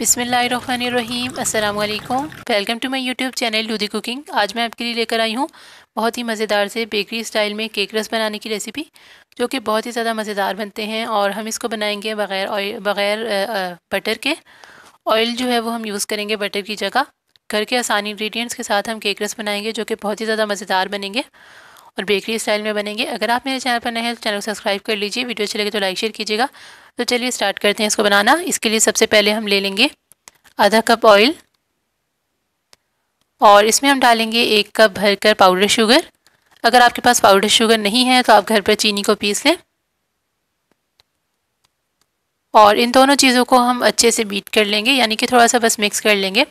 बिस्मिल्लाहिर्रहमानिर्रहीम अस्सलाम वालेकुम। Welcome to my YouTube channel लूदी कुकिंग। आज मैं आपके लिए लेकर आई हूँ बहुत ही मज़ेदार से बेकरी स्टाइल में केक रस बनाने की रेसिपी, जो कि बहुत ही ज़्यादा मज़ेदार बनते हैं। और हम इसको बनाएंगे बग़ैर ऑयल बग़ैर बटर के। ऑयल जो है वो हम यूज़ करेंगे बटर की जगह। घर के आसान इंग्रेडिएंट्स के साथ हम केक रस बनाएंगे, जो कि बहुत ही ज़्यादा मज़ेदार बनेंगे और बेकरी स्टाइल में बनेंगे। अगर आप मेरे चैनल पर नए हैं तो चैनल को सब्सक्राइब कर लीजिए। वीडियो अच्छी लगे तो लाइक शेयर कीजिएगा। तो चलिए स्टार्ट करते हैं इसको बनाना। इसके लिए सबसे पहले हम ले लेंगे आधा कप ऑयल और इसमें हम डालेंगे 1 कप भरकर पाउडर शुगर। अगर आपके पास पाउडर शुगर नहीं है तो आप घर पर चीनी को पीस लें। और इन दोनों चीज़ों को हम अच्छे से बीट कर लेंगे, यानी कि थोड़ा सा बस मिक्स कर लेंगे।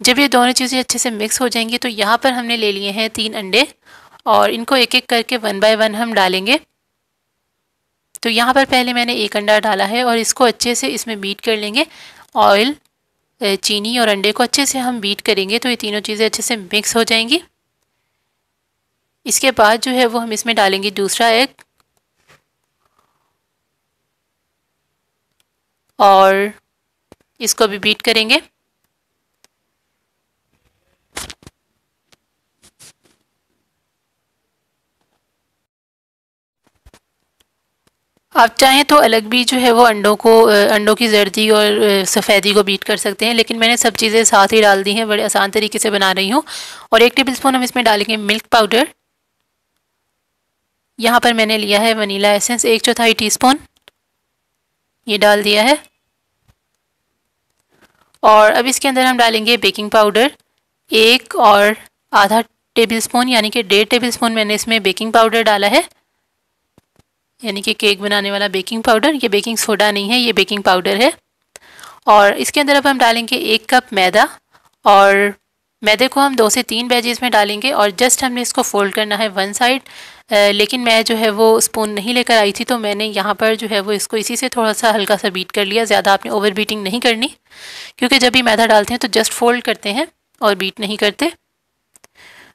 जब ये दोनों चीज़ें अच्छे से मिक्स हो जाएंगी तो यहाँ पर हमने ले लिए हैं 3 अंडे और इनको एक एक करके 1 बाय 1 हम डालेंगे। तो यहाँ पर पहले मैंने 1 अंडा डाला है और इसको अच्छे से इसमें बीट कर लेंगे। ऑयल, चीनी और अंडे को अच्छे से हम बीट करेंगे तो ये तीनों चीज़ें अच्छे से मिक्स हो जाएंगी। इसके बाद जो है वो हम इसमें डालेंगे दूसरा एग और इसको भी बीट करेंगे। आप चाहें तो अलग भी जो है वो अंडों की जर्दी और सफ़ेदी को बीट कर सकते हैं, लेकिन मैंने सब चीज़ें साथ ही डाल दी हैं। बड़े आसान तरीके से बना रही हूँ। और 1 टेबलस्पून हम इसमें डालेंगे मिल्क पाउडर। यहाँ पर मैंने लिया है वनीला एसेंस 1/4 टीस्पून, ये डाल दिया है। और अब इसके अंदर हम डालेंगे बेकिंग पाउडर 1 और आधा टेबलस्पून, यानी कि 1.5 टेबलस्पून मैंने इसमें बेकिंग पाउडर डाला है, यानी कि केक बनाने वाला बेकिंग पाउडर। ये बेकिंग सोडा नहीं है, ये बेकिंग पाउडर है। और इसके अंदर अब हम डालेंगे 1 कप मैदा और मैदे को हम 2 से 3 बैचेस में डालेंगे और जस्ट हमने इसको फोल्ड करना है 1 साइड। लेकिन मैं जो है वो स्पून नहीं लेकर आई थी, तो मैंने यहाँ पर जो है वो इसको इसी से थोड़ा सा हल्का सा बीट कर लिया। ज़्यादा आपने ओवर बीटिंग नहीं करनी, क्योंकि जब भी मैदा डालते हैं तो जस्ट फोल्ड करते हैं और बीट नहीं करते।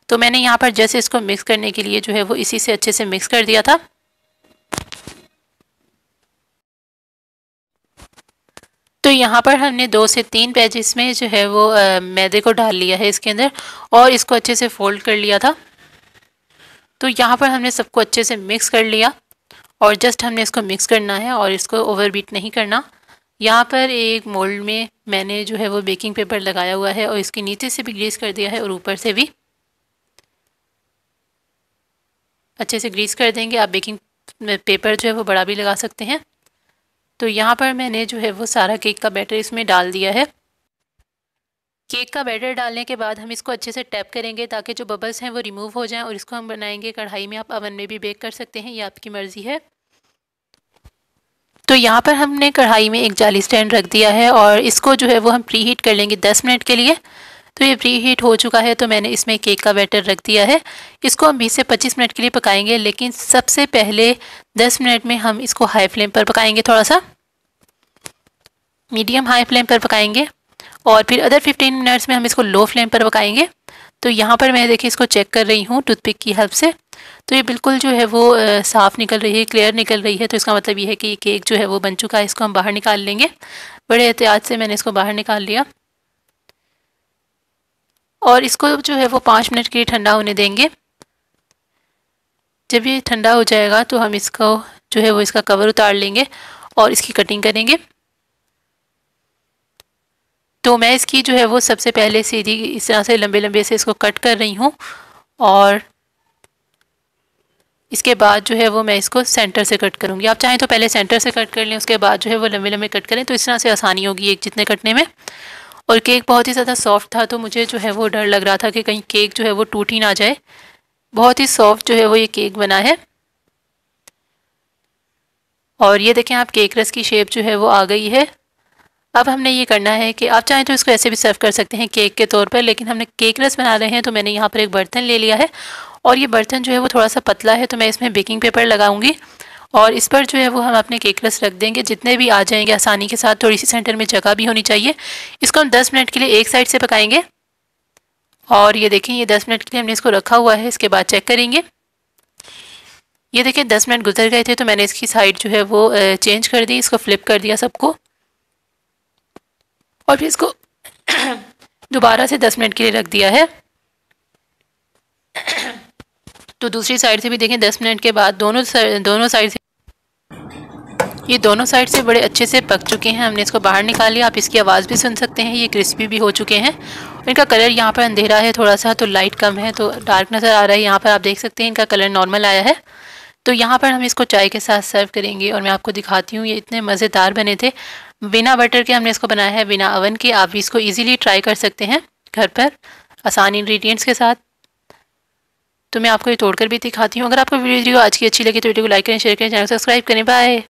तो मैंने यहाँ पर जस्ट इसको मिक्स करने के लिए जो है वो इसी से अच्छे से मिक्स कर दिया था। तो यहाँ पर हमने 2 से 3 बैचेस में जो है वो मैदे को डाल लिया है इसके अंदर और इसको अच्छे से फोल्ड कर लिया था। तो यहाँ पर हमने सबको अच्छे से मिक्स कर लिया और जस्ट हमने इसको मिक्स करना है और इसको ओवरबीट नहीं करना। यहाँ पर एक मोल्ड में मैंने जो है वो बेकिंग पेपर लगाया हुआ है और इसके नीचे से भी ग्रीस कर दिया है और ऊपर से भी अच्छे से ग्रीस कर देंगे। आप बेकिंग पेपर जो है वो बड़ा भी लगा सकते हैं। तो यहाँ पर मैंने जो है वो सारा केक का बैटर इसमें डाल दिया है। केक का बैटर डालने के बाद हम इसको अच्छे से टैप करेंगे ताकि जो बबल्स हैं वो रिमूव हो जाएं और इसको हम बनाएंगे कढ़ाई में। आप ओवन में भी बेक कर सकते हैं, ये आपकी मर्ज़ी है। तो यहाँ पर हमने कढ़ाई में एक जाली स्टैंड रख दिया है और इसको जो है वो हम प्री हीट कर लेंगे 10 मिनट के लिए। तो ये प्री हीट हो चुका है, तो मैंने इसमें केक का बैटर रख दिया है। इसको हम 20 से 25 मिनट के लिए पकाएंगे, लेकिन सबसे पहले 10 मिनट में हम इसको हाई फ्लेम पर पकाएंगे, थोड़ा सा मीडियम हाई फ्लेम पर पकाएंगे और फिर अदर 15 मिनट्स में हम इसको लो फ्लेम पर पकाएंगे। तो यहाँ पर मैं देखिए इसको चेक कर रही हूँ टूथपिक की हेल्प से, तो ये बिल्कुल जो है वो साफ़ निकल रही है, क्लियर निकल रही है। तो इसका मतलब ये है कि ये केक जो है वो बन चुका है। इसको हम बाहर निकाल लेंगे। बड़े एहतियात से मैंने इसको बाहर निकाल लिया और इसको जो है वो 5 मिनट के लिए ठंडा होने देंगे। जब ये ठंडा हो जाएगा तो हम इसको जो है वो इसका कवर उतार लेंगे और इसकी कटिंग करेंगे। तो मैं इसकी जो है वो सबसे पहले सीधी इस तरह से लंबे लंबे से इसको कट कर रही हूँ और इसके बाद जो है वो मैं इसको सेंटर से कट करूँगी। आप चाहें तो पहले सेंटर से कट कर लें, उसके बाद जो है वो लंबे लंबे कट करें, तो इस तरह से आसानी होगी एक जितने कटने में। और केक बहुत ही ज़्यादा सॉफ्ट था, तो मुझे जो है वो डर लग रहा था कि कहीं केक जो है वो टूट ही ना जाए। बहुत ही सॉफ्ट जो है वो ये केक बना है। और ये देखें आप, केक रस की शेप जो है वो आ गई है। अब हमने ये करना है कि आप चाहें तो इसको ऐसे भी सर्व कर सकते हैं केक के तौर पर, लेकिन हमने केक रस बना रहे हैं तो मैंने यहाँ पर एक बर्तन ले लिया है और ये बर्तन जो है वो थोड़ा सा पतला है, तो मैं इसमें बेकिंग पेपर लगाऊंगी और इस पर जो है वो हम अपने केक रस रख देंगे। जितने भी आ जाएंगे आसानी के साथ, थोड़ी सी सेंटर में जगह भी होनी चाहिए। इसको हम 10 मिनट के लिए एक साइड से पकाएंगे और ये देखें, ये 10 मिनट के लिए हमने इसको रखा हुआ है। इसके बाद चेक करेंगे। ये देखिए 10 मिनट गुजर गए थे तो मैंने इसकी साइड जो है वो चेंज कर दी, इसको फ्लिप कर दिया सबको, और फिर इसको दोबारा से 10 मिनट के लिए रख दिया है। तो दूसरी साइड से भी देखें 10 मिनट के बाद दोनों साइड से ये दोनों साइड से बड़े अच्छे से पक चुके हैं। हमने इसको बाहर निकाल लिया। आप इसकी आवाज़ भी सुन सकते हैं, ये क्रिस्पी भी हो चुके हैं। इनका कलर यहाँ पर अंधेरा है थोड़ा सा, तो लाइट कम है तो डार्क नज़र आ रहा है। यहाँ पर आप देख सकते हैं इनका कलर नॉर्मल आया है। तो यहाँ पर हम इसको चाय के साथ सर्व करेंगे और मैं आपको दिखाती हूँ। ये इतने मज़ेदार बने थे, बिना बटर के हमने इसको बनाया है, बिना अवन के। आप भी इसको ईजिली ट्राई कर सकते हैं घर पर आसान इंग्रेडिएंट्स के साथ। तो मैं आपको ये तोड़कर भी दिखाती हूँ। अगर आपको वीडियो आज की अच्छी लगी तो वीडियो को लाइक करें, शेयर करें, चैनल को सब्सक्राइब करें। बाय।